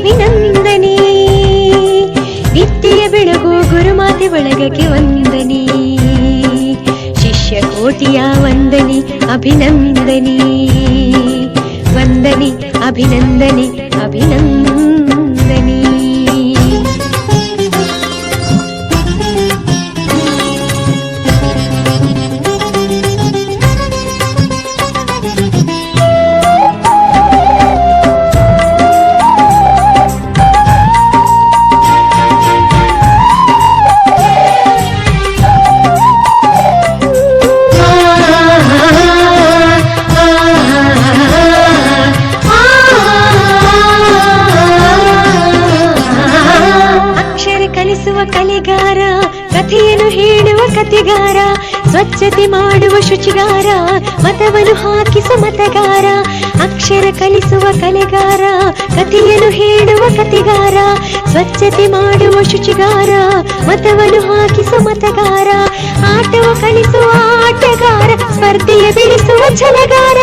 ಅಭಿನಂದನೆ. ವಿದ್ಯೆಯ ಬೆಳಗು ಗುರುಮಾತೆ ಬಳಗಕ್ಕೆ ವಂದನೆ. ಶಿಷ್ಯ ಕೋಟಿಯ ವಂದನೆ ಅಭಿನಂದನೆ. ವಂದನೆ ಅಭಿನಂದನೆ ಅಭಿನಂದನೆ. ಕಲೆಗಾರ, ಕಥೆಯನ್ನು ಹೇಳುವ ಕಥೆಗಾರ, ಸ್ವಚ್ಛತೆ ಮಾಡುವ ಶುಚಿಗಾರ, ಮತವನ್ನು ಹಾಕಿಸುವ ಮತಗಾರ. ಅಕ್ಷರ ಕಲಿಸುವ ಕಲೆಗಾರ, ಕಥೆಯನ್ನು ಹೇಳುವ ಕಥೆಗಾರ, ಸ್ವಚ್ಛತೆ ಮಾಡುವ ಶುಚಿಗಾರ, ಮತವನ್ನು ಹಾಕಿಸುವ ಮತಗಾರ. ಆಟವ ಕಲಿಸುವ ಆಟಗಾರ, ಸ್ಪರ್ಧೆಯ ಬೆಳೆಸುವ ಛಲಗಾರ.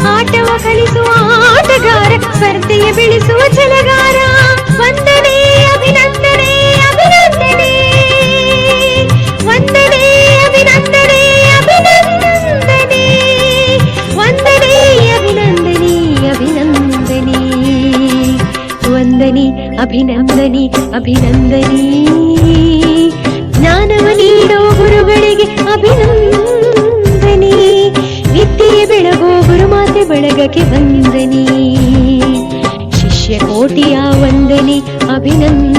ಆಟವ ಕಲಿಸುವ ಆಟಗಾರ, ಸ್ಪರ್ಧೆಯ ಬೆಳೆಸುವ ಛಲಗಾರ. ವಂದನೆ ಅಭಿನಂದನೆ ಅಭಿನಂದನೆ. ವಂದನೆ ಅಭಿನಂದನೆ ಅಭಿನಂದನೆ. ವಂದನೆ ಅಭಿನಂದನೆ ಅಭಿನಂದನೆ. ವಂದನೆ ಅಭಿನಂದನೆ ಅಭಿನಂದನೆ. ಜ್ಞಾನವ ನೀಡೋ ಗುರುಗಳಿಗೆ ಅಭಿನಂದನೆ. ವಿದ್ಯೆಯ ಬೆಳಗೋ ಗುರುಮಾತೆ ಬಳಗಕ್ಕೆ ವಂದನೆ. ಶಿಷ್ಯ ಕೋಟಿಯ ವಂದನೆ ಅಭಿನಂದನೆ.